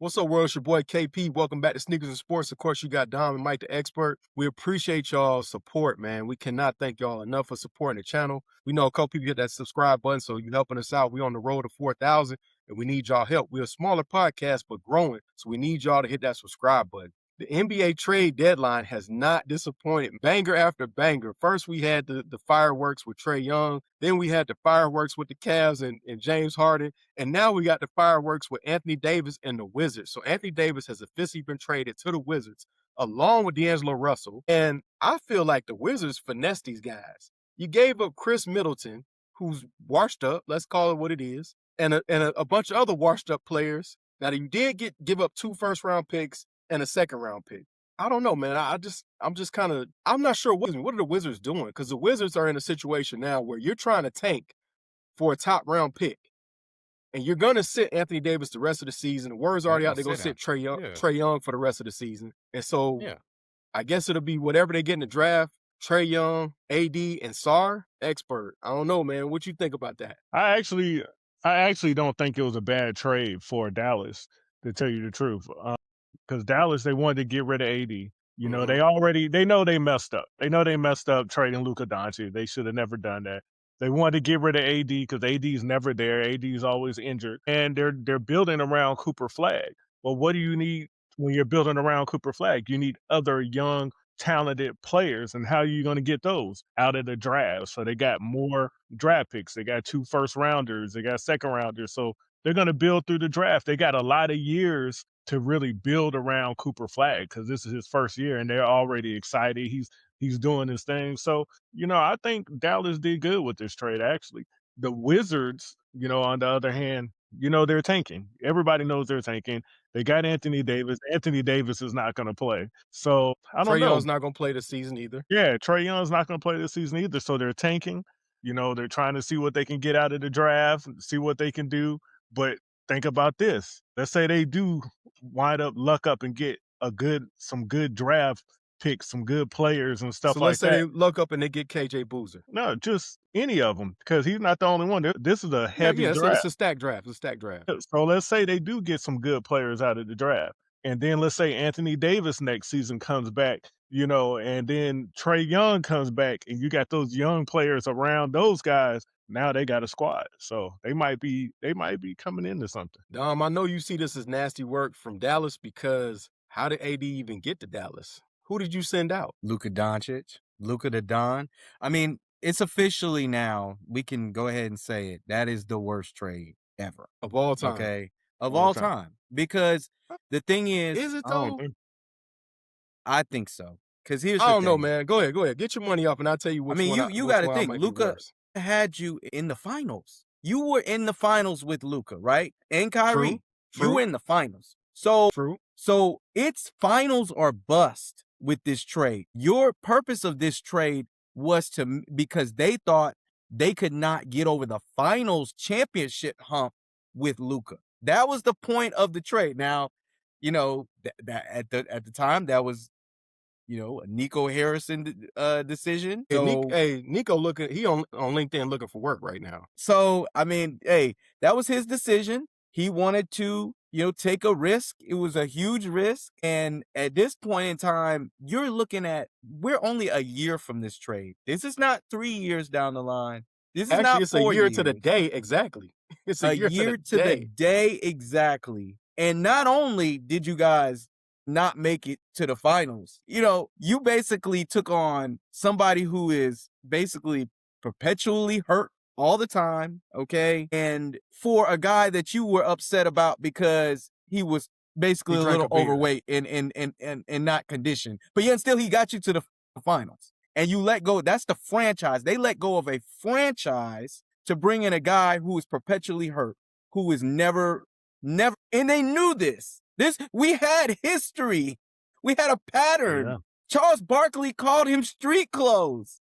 What's up, world? It's your boy KP. Welcome back to Sneakers and Sports. Of course, you got Dom and Mike the Expert. We appreciate y'all's support, man. We cannot thank y'all enough for supporting the channel. We know a couple people hit that subscribe button, so you're helping us out. We're on the road to 4,000, and we need y'all help. We're a smaller podcast, but growing, so we need y'all to hit that subscribe button. The NBA trade deadline has not disappointed. Banger after banger. First, we had the fireworks with Trae Young. Then we had the fireworks with the Cavs and James Harden. And now we got the fireworks with Anthony Davis and the Wizards. So Anthony Davis has officially been traded to the Wizards along with D'Angelo Russell. And I feel like the Wizards finessed these guys. You gave up Chris Middleton, who's washed up, let's call it what it is, and a bunch of other washed up players. Now, you did give up 2 first-round picks and a second-round pick. I don't know, man. I'm not sure what are the Wizards doing, because the Wizards are in a situation now where you're trying to tank for a top-round pick, and you're going to sit Anthony Davis the rest of the season. The word's already out. They're going to sit Trae Young for the rest of the season. And so I guess it'll be whatever they get in the draft, Trae Young, AD, and Sarr, Expert. I don't know, man. What you think about that? I actually don't think it was a bad trade for Dallas, to tell you the truth. Because Dallas, they wanted to get rid of AD. You know, they know they messed up. They know they messed up trading Luka Doncic. They should have never done that. They wanted to get rid of AD because AD's never there. AD's always injured. And they're building around Cooper Flag. Well, what do you need when you're building around Cooper Flag? You need other young, talented players. And how are you going to get those? Out of the draft. So they got more draft picks. They got 2 first-rounders. They got second-rounders. So they're going to build through the draft. They got a lot of years to really build around Cooper Flag because this is his first year and they're already excited. He's doing his thing. So, you know, I think Dallas did good with this trade, actually. The Wizards, you know, on the other hand, you know, they're tanking. Everybody knows they're tanking. They got Anthony Davis. Anthony Davis is not going to play. So, I don't know. Trae Young's not going to play this season either. Yeah, Trae Young's not going to play this season either. So they're tanking. You know, they're trying to see what they can get out of the draft, see what they can do. But think about this. Let's say they do luck up and get some good draft picks, some good players and stuff like that. So let's say they luck up and they get KJ Boozer. No, just any of them, because he's not the only one. This is a heavy draft. It's a stack draft. It's a stack draft. So let's say they do get some good players out of the draft. And then let's say Anthony Davis next season comes back, you know, and then Trae Young comes back and you got those young players around those guys. Now they got a squad. So they might be coming into something. I know you see this as nasty work from Dallas, because how did AD even get to Dallas? Who did you send out? Luka Doncic, Luka the Don. I mean, it's officially now, we can go ahead and say it. That is the worst trade ever. Of all time. Okay. Of all time. Because the thing is it though? I think so. Because here's I the don't know, thing. man. Go ahead. Get your money up and I'll tell you which one. I mean, you got to think. Luka had you in the finals. You were in the finals with Luka, right? And Kyrie. True. You were in the finals. So it's finals or bust with this trade. Your purpose of this trade was because they thought they could not get over the finals championship hump with Luka. That was the point of the trade. Now, you know, that at the time, that was, you know, a Nico Harrison decision. So, Nico he on LinkedIn looking for work right now. So, I mean, that was his decision. He wanted to, you know, take a risk. It was a huge risk. And at this point in time, you're looking at, we're only a year from this trade. This is not 3 years down the line. This is not 4 years. It's a year to the day, exactly. It's a year to the day, exactly. And not only did you guys not make it to the finals, you know, you basically took on somebody who is basically perpetually hurt all the time, okay? And for a guy that you were upset about because he was basically a little overweight and not conditioned, but yet still he got you to the finals. And you let go. That's the franchise. They let go of a franchise to bring in a guy who is perpetually hurt, who is never, and they knew this. We had history. We had a pattern. Yeah. Charles Barkley called him street clothes.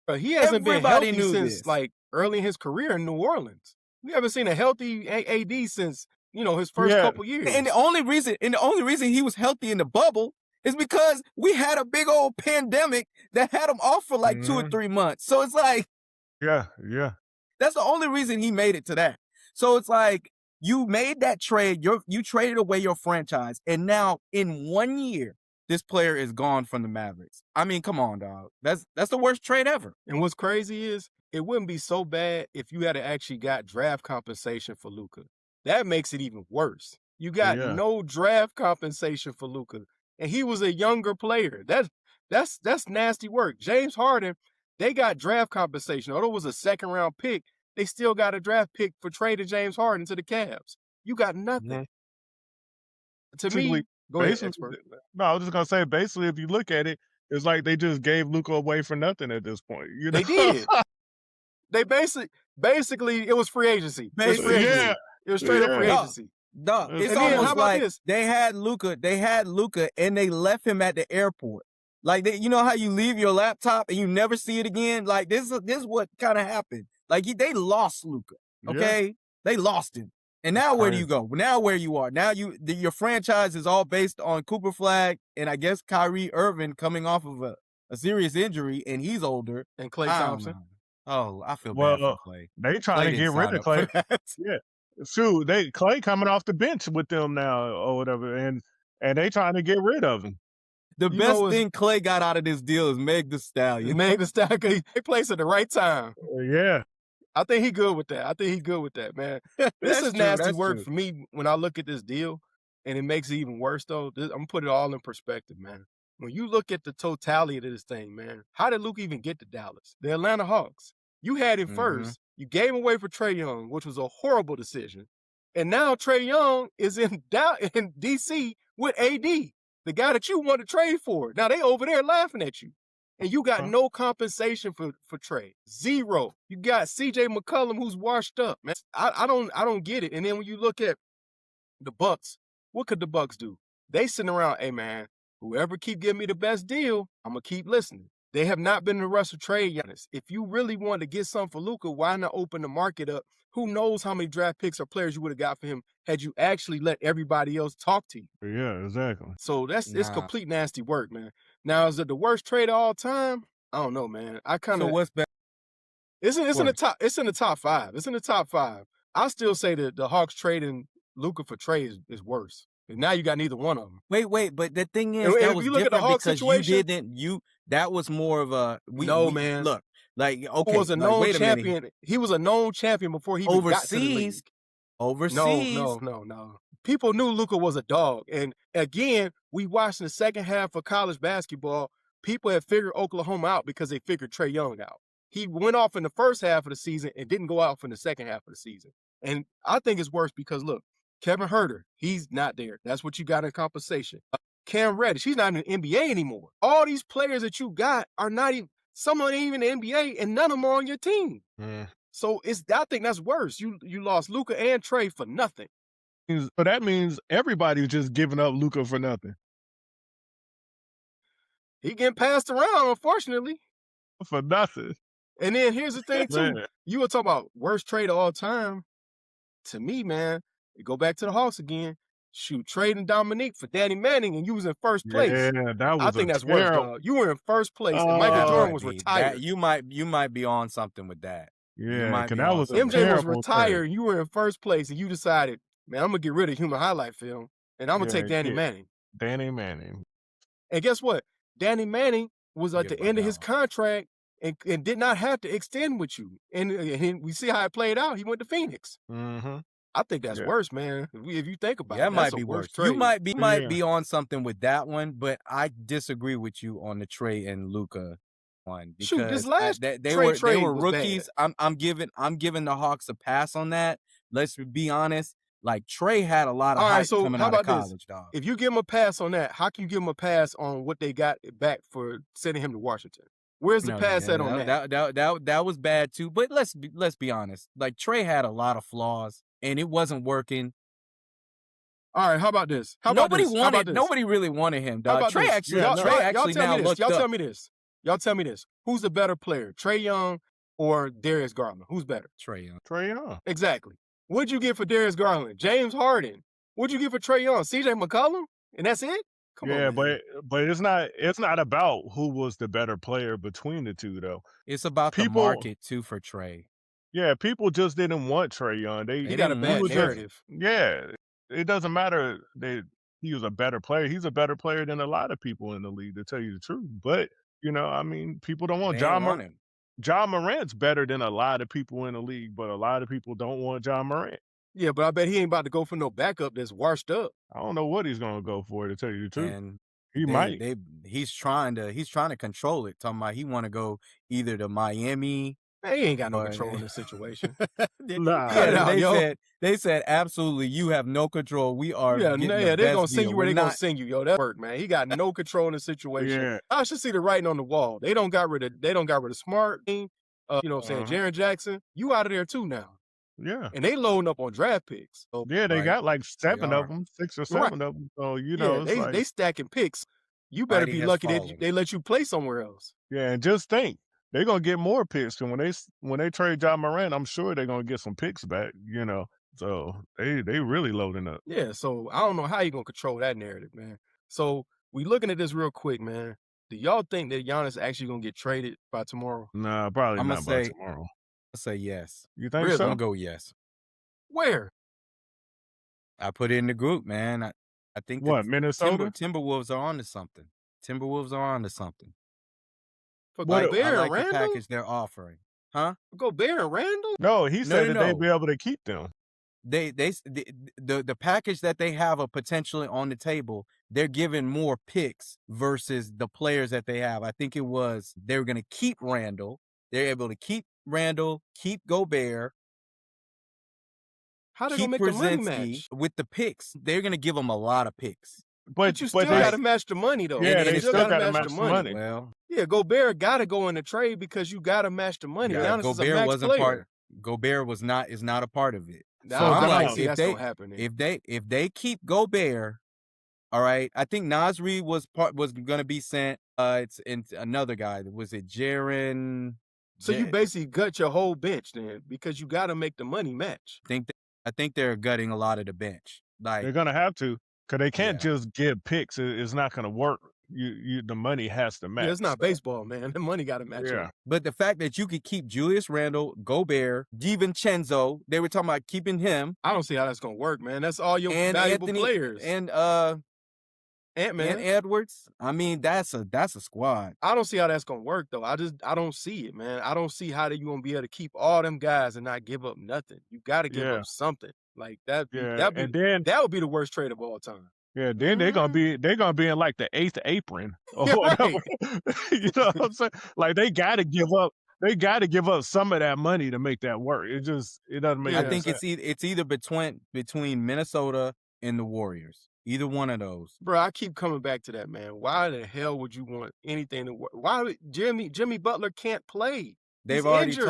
But he hasn't been healthy since like early in his career in New Orleans. We haven't seen a healthy AD since, you know, his first couple years. And the only reason he was healthy in the bubble is because we had a big old pandemic that had him off for like 2 or 3 months. So it's like, yeah. That's the only reason he made it to that. So it's like, You made that trade. You traded away your franchise, and now in 1 year, this player is gone from the Mavericks. I mean, come on, dog. That's the worst trade ever. And what's crazy is it wouldn't be so bad if you had actually got draft compensation for Luka. That makes it even worse. You got no draft compensation for Luka, and he was a younger player. That's nasty work. James Harden, they got draft compensation. Although it was a second-round pick, they still got a draft pick for trading James Harden to the Cavs. You got nothing. To me, go ahead, expert. No, I was just gonna say, basically, if you look at it, it's like they just gave Luka away for nothing at this point. You know? They did. They basically it was free agency. It was free agency. Yeah. It was straight up free agency. Dog, it's And then, almost how about like this? they had Luka, and they left him at the airport. Like you know how you leave your laptop and you never see it again. Like this is what kind of happened. Like they lost Luka. Okay, they lost him, and now where do you go? Now where you are? Now your franchise is all based on Cooper Flag and I guess Kyrie Irving coming off of a serious injury, and he's older. And Klay Thompson. Oh, I feel bad for Klay. They trying to get rid of Klay. Yeah. Shoot, Klay coming off the bench with them now or whatever, and they trying to get rid of him. The best thing Klay got out of this deal is Meg the Stallion. Meg the Stallion, he plays at the right time. Yeah. I think he good with that. I think he good with that, man. This is nasty work for me when I look at this deal, and it makes it even worse, though. I'm going to put it all in perspective, man. When you look at the totality of this thing, man, how did Luka even get to Dallas? The Atlanta Hawks. You had him first. You gave him away for Trae Young, which was a horrible decision. And now Trae Young is in D.C. with AD, the guy that you want to trade for. Now they over there laughing at you. And you got no compensation for Trae. Zero. You got C.J. McCollum who's washed up, man. I don't get it. And then when you look at the Bucks, what could the Bucks do? They sitting around, hey man, whoever keep giving me the best deal, I'm gonna keep listening. They have not been in a rush to trade Giannis. If you really want to get something for Luka, why not open the market up? Who knows how many draft picks or players you would have got for him had you actually let everybody else talk to you? Yeah, exactly. So it's complete nasty work, man. Now, is it the worst trade of all time? I don't know, man. So what's bad? It's in the top. It's in the top 5. It's in the top 5. I still say that the Hawks trading Luka for Trae is worse. And now you got neither one of them. Wait, but the thing is, And that if was you look at different the Hawks because situation, that was more of a man. Look, like okay, He was a known wait a champion. minute. He was a known champion before he even got to the league. Overseas. No. People knew Luka was a dog. And again, we watched in the second half of college basketball, people had figured Oklahoma out because they figured Trae Young out. He went off in the first half of the season and didn't go off in the second half of the season. And I think it's worse because, look, Kevin Huerter, he's not there. That's what you got in compensation. Cam Reddish, he's not in the NBA anymore. All these players that you got are not even, some aren't even in the NBA, and none of them are on your team. So I think that's worse. You lost Luka and Trae for nothing. So that means everybody's just giving up Luka for nothing. He getting passed around, unfortunately. For nothing. And then here's the thing, too. You were talking about worst trade of all time. To me, man, you go back to the Hawks again. Shoot, trading Dominique for Danny Manning and you was in first place. Yeah, that was I think that's worse, dog. You were in first place and Michael Jordan was retired. You might be on something with that. Yeah, because that was MJ was retired and you were in first place and you decided, man, I'm going to get rid of human highlight film and I'm going to take Danny Manning. Danny Manning. And guess what? Danny Manning was at the end of his contract and did not have to extend with you. And we see how it played out. He went to Phoenix. I think that's worse, man. If you think about it, that might be worse. You might be on something with that one, but I disagree with you on the Trae and Luka one. Because shoot, this last they were rookies. I'm giving the Hawks a pass on that. Let's be honest. Like Trae had a lot of hype coming out of college, dog. If you give him a pass on that, how can you give him a pass on what they got back for sending him to Washington? Where's the pass at on that? That was bad too. But let's be honest. Like Trae had a lot of flaws, and it wasn't working. All right, how about this? Nobody really wanted him, dog. Trae actually now looked up. Y'all tell me this. Who's the better player, Trae Young or Darius Garland? Who's better? Trae Young. Trae Young. Exactly. What'd you get for Darius Garland? James Harden. What'd you get for Trae Young? C.J. McCollum? And that's it? Come on, but it's not about who was the better player between the two, though. It's about the market too for Trae. Yeah, people just didn't want Trae Young. He got a didn't bad want narrative. Yeah, it doesn't matter that he was a better player. He's a better player than a lot of people in the league, to tell you the truth. But, I mean, people don't want They ain't want him. John Morant's better than a lot of people in the league, but a lot of people don't want John Morant. Yeah, but I bet he ain't about to go for no backup that's washed up. I don't know what he's gonna go for, to tell you the truth. And He might. he's trying to control it. Talking about he want to go either to Miami. Man, he ain't got no But- control in this situation. Nah. Cut it out, they yo. said absolutely you have no control. We are Yeah, getting the they're best gonna send deal. you where We're they gonna not- send you, yo. That work, man. He got no control in the situation. Yeah. I should see the writing on the wall. They don't got rid of Smart. You know what I'm saying? Uh-huh. Jaren Jackson, you out of there too now. Yeah. And they loading up on draft picks. So, Yeah, they Right. got like 7 are. of them, 6 or Right. 7 of them. So, yeah, it's like, they stacking picks. You better Mighty be has lucky that fallen. they let you play somewhere else. yeah, and just think, they're gonna get more picks. And when they trade John Morant, I'm sure they're gonna get some picks back, So they really loading up. Yeah, so I don't know how you gonna control that narrative, man. So we looking at this real quick, man. Do y'all think that Giannis actually gonna get traded by tomorrow? Nah, probably I'ma not by say- tomorrow. I say yes. You think Really? so? I'm gonna go yes. Where? I put it in the group, man. I think What, the Minnesota? Timberwolves are onto something. Timberwolves are onto something. For What- Gobert I and like the Randall? package they're offering. Huh? Gobert and Randall? No, he said that no. they'd be able to keep them. The package that they have are potentially on the table. They're giving more picks versus the players that they have. I think it was they were going to keep Randall. They're able to keep Randall, keep Gobert, How they keep gonna make the money Brzezinski match? with the picks. They're going to give them a lot of picks. But you still they- gotta match the money though. Yeah, they still gotta match the money. Well, Yeah, Gobert gotta go in the trade because you gotta match the money. yeah, Giannis is a Gobert max wasn't player. part. Gobert is not a part of it. Nah, So I I'm don't like, see if that's they gonna happen. if they keep Gobert, all right. I think Nasri was going to be sent. It's another guy. Was it Jaren? So you basically gut your whole bench then because you gotta make the money match. I think they're gutting a lot of the bench. They're Like gonna have to, because they can't Yeah. just give picks. It's not gonna work. The money has to match. Yeah, it's not baseball, man. The money gotta match Yeah. up. But the fact that you could keep Julius Randle, Gobert, DiVincenzo, they were talking about keeping him I don't see how that's gonna work, man. That's all your and valuable Anthony players. and Ant-Man. and Edwards. I mean, that's a squad. I don't see how that's gonna work though. I don't see it, man. I don't see how you gonna be able to keep all them guys and not give up nothing. You gotta give Yeah. up something. Like that. Yeah, and then That would be the worst trade of all time. they're gonna be in like the 8th apron or Yeah, whatever. right. You know what I'm saying? Like they gotta give up. They gotta give up some of that money to make that work. It doesn't make. Yeah. I any think sense. it's either between Minnesota and the Warriors. Either one of those. Bro, I keep coming back to that, man. Why the hell would you want anything to work? Why would Jimmy Butler can't play? They've He's already injured.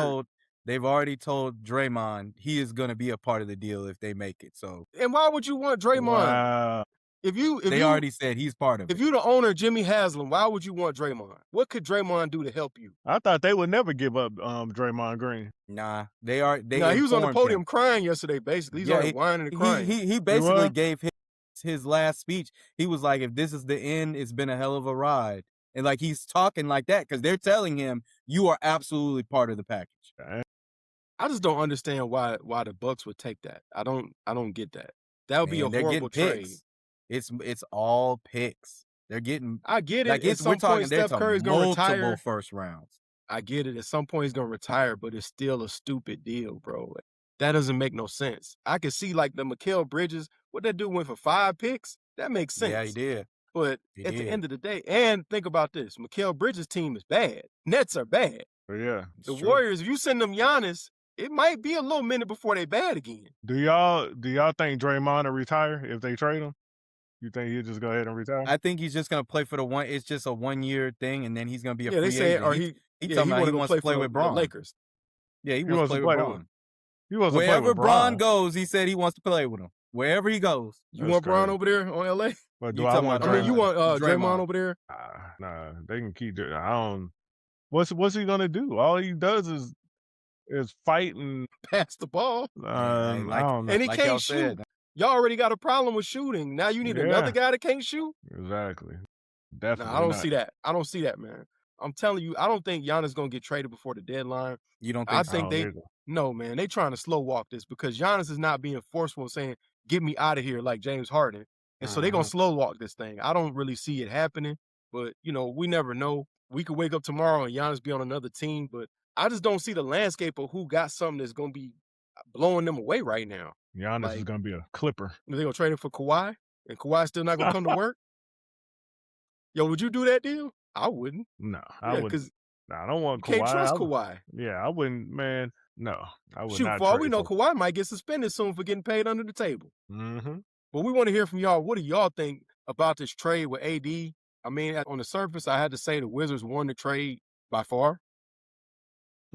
told Draymond he is going to be a part of the deal if they make it. So And why would you want Draymond? Wow. If you already said he's part of if it. you the owner, Jimmy Haslam, why would you want Draymond? What could Draymond do to help you? I thought they would never give up Draymond Green. Nah, He was on the informed podium him. crying yesterday, basically. He's already whining and crying. He basically was? gave his last speech. He was like, if this is the end, it's been a hell of a ride. And like he's talking like that because they're telling him you are absolutely part of the package. I just don't understand why the Bucks would take that. I don't get that. That would be a Man, they're horrible getting trade. picks. It's all picks. They're getting I get it. like At it's some we're talking. point, They're Steph Curry's talking gonna multiple retire. first rounds. I get it. At some point, he's gonna retire, but it's still a stupid deal, bro. That doesn't make no sense. I could see like the Mikal Bridges. What that dude went for 5 picks. That makes sense. Yeah, he did. But He at the did. end of the day, and think about this: Mikal Bridges' team is bad. Nets are bad. But yeah. The It's true. Warriors, if you send them Giannis, it might be a little minute before they bad again. Do y'all think Draymond will retire if they trade him? You think he'll just go ahead and retire? I think he's just gonna play for the one. It's just a 1-year thing, and then he's gonna be a Yeah, they free say, agent. or he he talking about he wanna go wants to play for with the Braun. Lakers. Yeah, he wants wants to to play with play Braun. He wasn't playing Wherever with Braun goes, he said he wants to play with him. Wherever he goes. You That's want Braun crazy. over there on LA? But do You I talking want about I mean, you Draymond? want Draymond Draymond. over there? Nah, they can keep. I don't. What's he gonna do? All he does is fight and Pass the ball. Yeah, I like- don't know. And he Like can't y'all shoot. said. Y'all already got a problem with shooting. Now you need Yeah. another guy that can't shoot? Exactly. No, Definitely. I don't not. see that. I don't see that, man. I'm telling you, I don't think Giannis gonna get traded before the deadline. You don't I think I so? think don't either. no, man, they trying to slow walk this because Giannis is not being forceful and saying, get me out of here like James Harden. And so they're gonna slow walk this thing. I don't really see it happening, but we never know. We could wake up tomorrow and Giannis be on another team, but I just don't see the landscape of who got something that's gonna be blowing them away right now. Giannis is Like, gonna be a Clipper. they gonna trade him for Kawhi, and Kawhi's still not gonna come to work. Yo, would you do that deal? I wouldn't. No, I Yeah, wouldn't. because No, I don't want you can't Kawhi. trust Kawhi. Yeah, I wouldn't, man. No, I would Shoot, not for all we trade know, for. Kawhi might get suspended soon for getting paid under the table. Mm-hmm. But we want to hear from y'all. What do y'all think about this trade with AD? I mean, on the surface, I had to say the Wizards won the trade by far.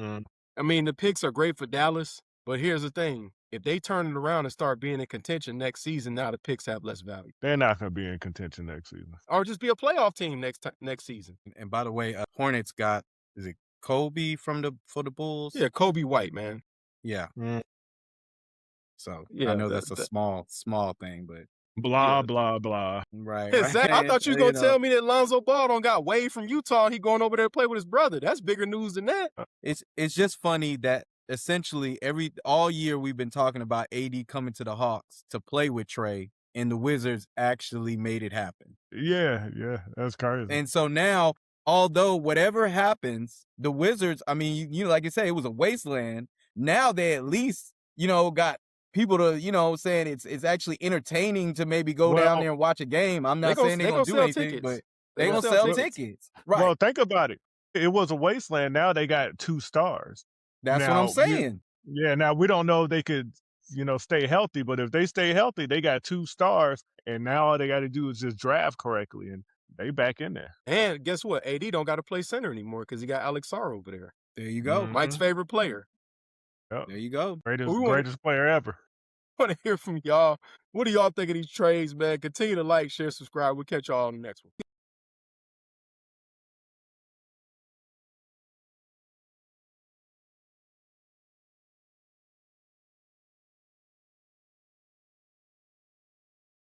Mm. I mean, the picks are great for Dallas, but here's the thing. If they turn it around and start being in contention next season, now the picks have less value. They're not gonna be in contention next season. Or just be a playoff team next season. And by the way, Hornets got, is it Kobe for the Bulls? Yeah, Kobe White, man. Yeah. Mm. So Yeah, I know that's a small thing, but Blah Yeah. blah blah. right. Zach, I thought you was gonna know, tell me that Lonzo Ball don't got waived from Utah. He going over there to play with his brother. That's bigger news than that. it's just funny that essentially all year we've been talking about AD coming to the Hawks to play with Trae, and the Wizards actually made it happen. Yeah, that's crazy. And so now, although whatever happens, the Wizards, I mean, like you say, it was a wasteland. Now they at least, got people to, saying it's actually entertaining to maybe go down there and watch a game. I'm not saying they're going to do anything, tickets. but they're going to sell tickets. Right. Well, think about it. It was a wasteland. Now they got 2 stars. That's what I'm saying. Now we don't know if they could, stay healthy, but if they stay healthy, they got 2 stars, and now all they got to do is just draft correctly, and they back in there. And guess what? AD don't got to play center anymore because he got Alex Sarr over there. There you go. Mike's favorite player. Yep. There you go. Greatest player ever. Want to hear from y'all. What do y'all think of these trades, man? Continue to like, share, subscribe. We'll catch y'all on the next one.